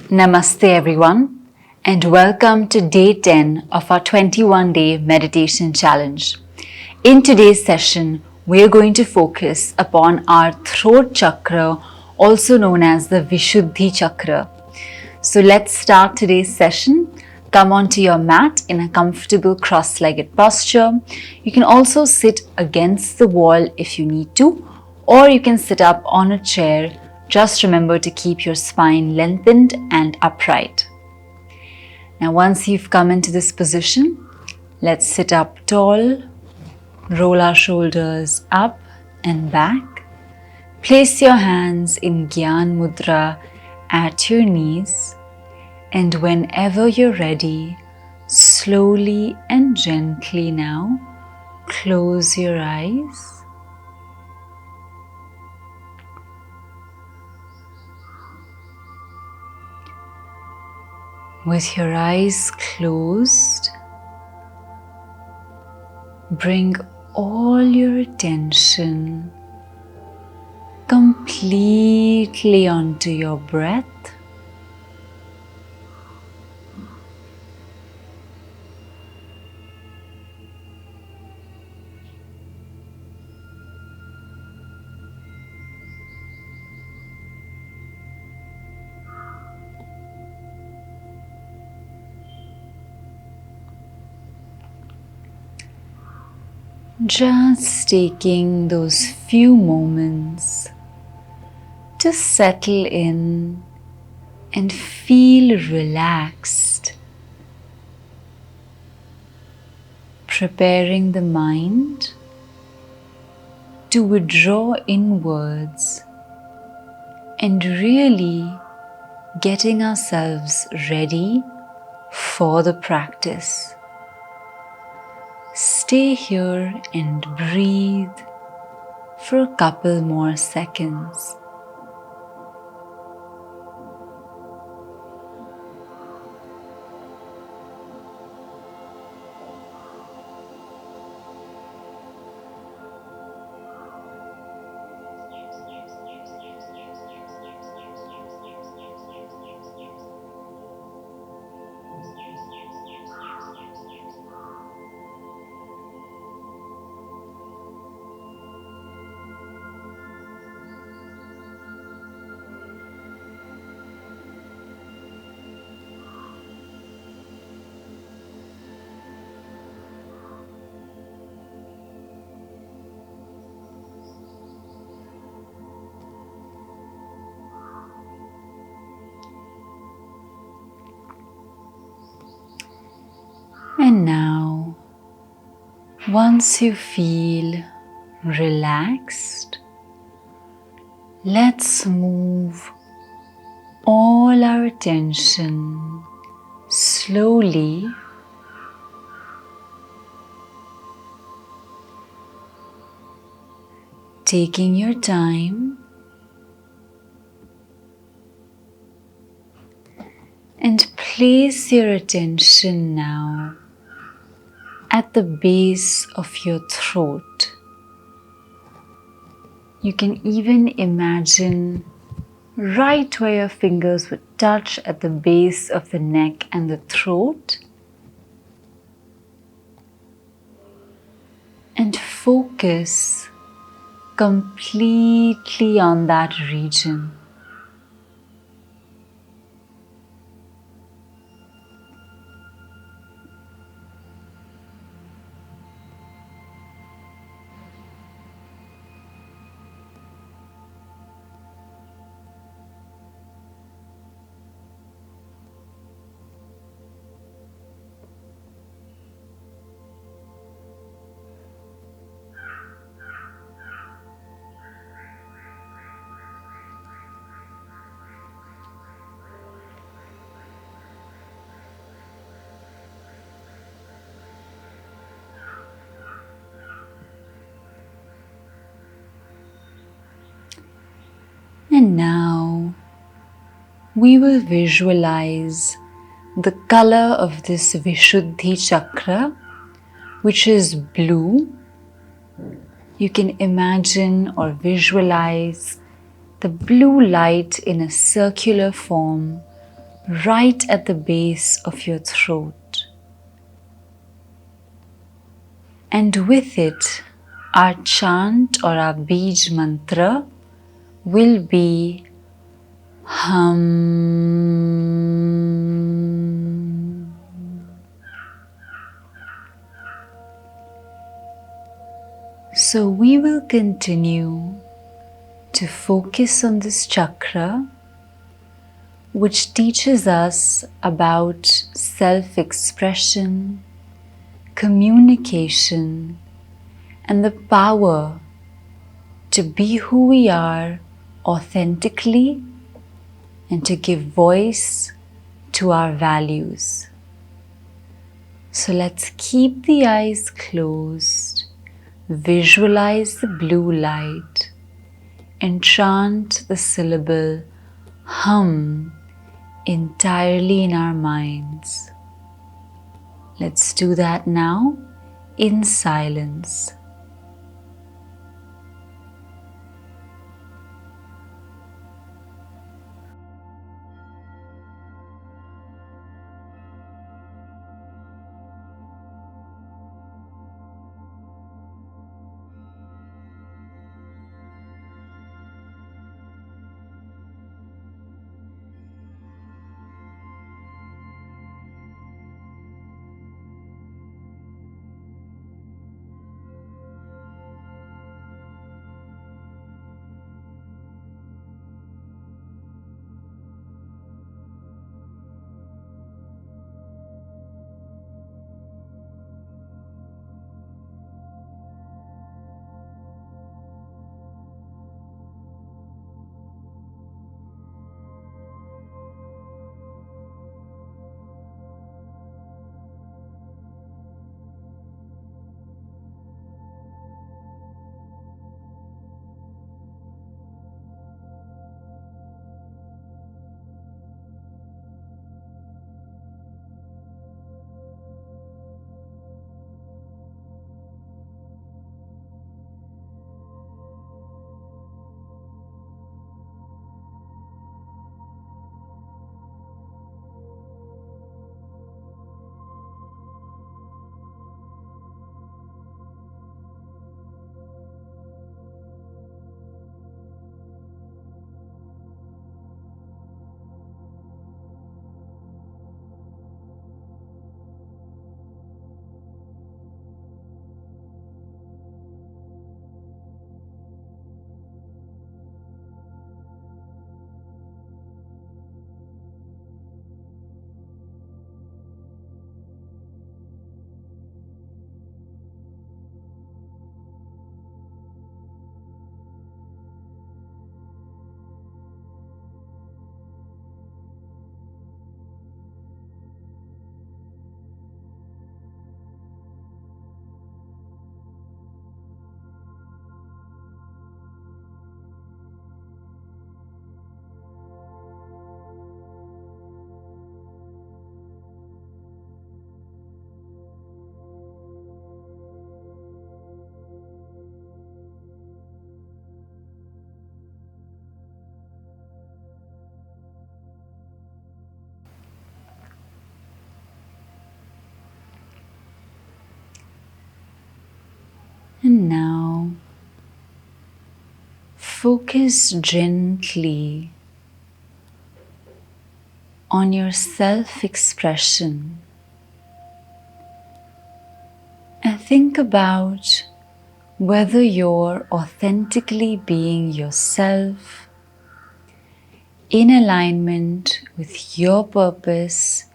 Namaste everyone, and welcome to day 10 of our 21-day meditation challenge. In today's session, we are going to focus upon our throat chakra, also known as the Vishuddhi Chakra. So let's start today's session. Come onto your mat in a comfortable cross-legged posture. You can also sit against the wall if you need to, or you can sit up on a chair. Just remember to keep your spine lengthened and upright. Now, once you've come into this position, let's sit up tall, roll our shoulders up and back. Place your hands in Gyan Mudra at your knees, and whenever you're ready, slowly and gently now, close your eyes. With your eyes closed, bring all your attention completely onto your breath. Just taking those few moments to settle in and feel relaxed, preparing the mind to withdraw inwards and really getting ourselves ready for the practice. Stay here and breathe for a couple more seconds. And now, once you feel relaxed, let's move all our attention slowly taking your time and place your attention now at the base of your throat. You can even imagine right where your fingers would touch at the base of the neck and the throat, and focus completely on that region. And now we will visualize the color of this Vishuddhi Chakra, which is blue. You can imagine or visualize the blue light in a circular form right at the base of your throat. And with it, our chant or our Bij mantra will be Hum. So we will continue to focus on this chakra, which teaches us about self-expression, communication, and the power to be who we are authentically and to give voice to our values. So let's keep the eyes closed, visualize the blue light, and chant the syllable hum entirely in our minds. Let's do that now in silence. And now, focus gently on your self-expression and think about whether you're authentically being yourself in alignment with your purpose,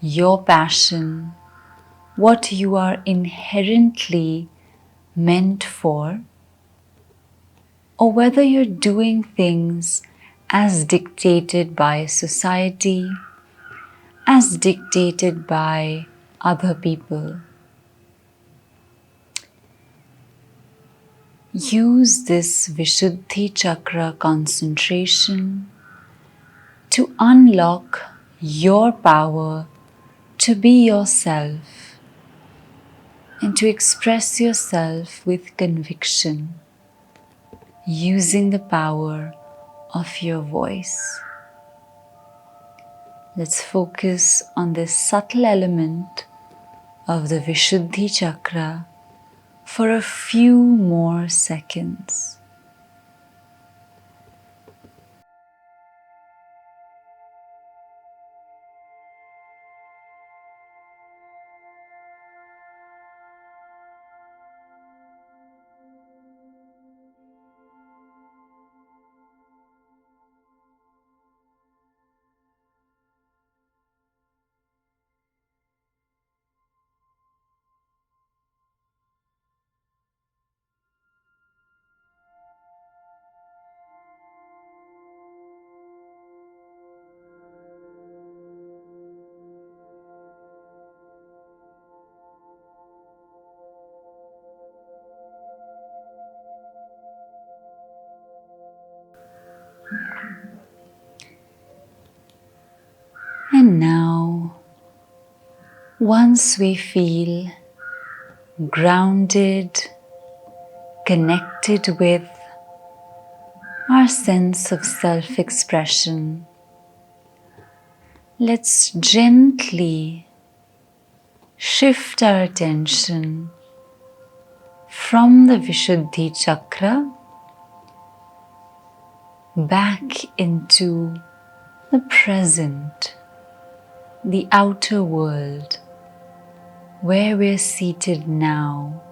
your passion, what you are inherently meant for, or whether you're doing things as dictated by society, as dictated by other people. Use this Vishuddhi Chakra concentration to unlock your power to be yourself and to express yourself with conviction, using the power of your voice. Let's focus on this subtle element of the Vishuddhi Chakra for a few more seconds. And now, once we feel grounded, connected with our sense of self-expression, let's gently shift our attention from the Vishuddhi Chakra back into the present, the outer world, where we're seated now,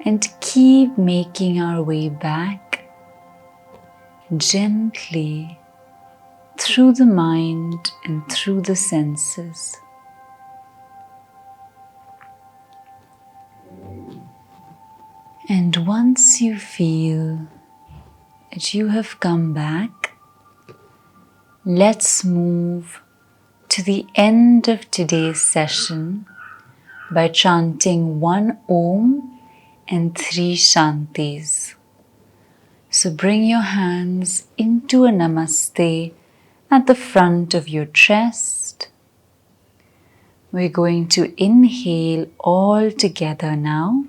and keep making our way back gently through the mind and through the senses. And once you feel that you have come back, let's move to the end of today's session by chanting 1 Om and 3 Shantis. So bring your hands into a Namaste at the front of your chest. We're going to inhale all together now.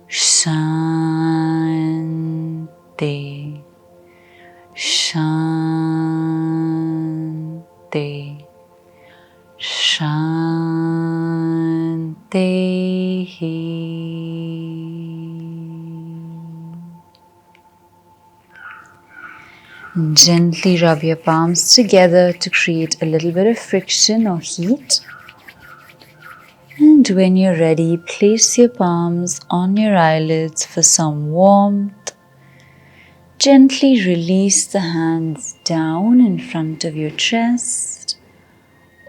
Shanti, Shanti, Shanti. Gently rub your palms together to create a little bit of friction or heat. And when you're ready, place your palms on your eyelids for some warmth. Gently release the hands down in front of your chest.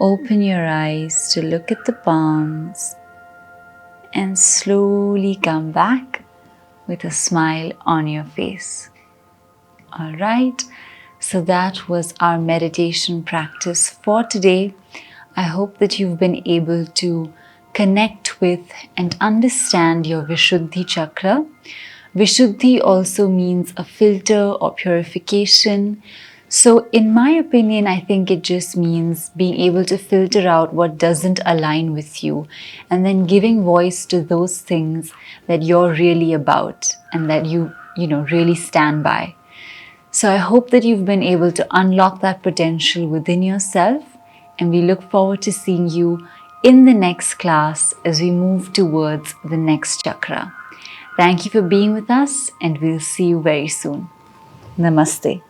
Open your eyes to look at the palms and slowly come back with a smile on your face. All right, so that was our meditation practice for today. I hope that you've been able to connect with and understand your Vishuddhi Chakra. Vishuddhi also means a filter or purification. So in my opinion, I think it just means being able to filter out what doesn't align with you and then giving voice to those things that you're really about and that you really stand by. So I hope that you've been able to unlock that potential within yourself, and we look forward to seeing you in the next class as we move towards the next chakra. Thank you for being with us, and we'll see you very soon. Namaste.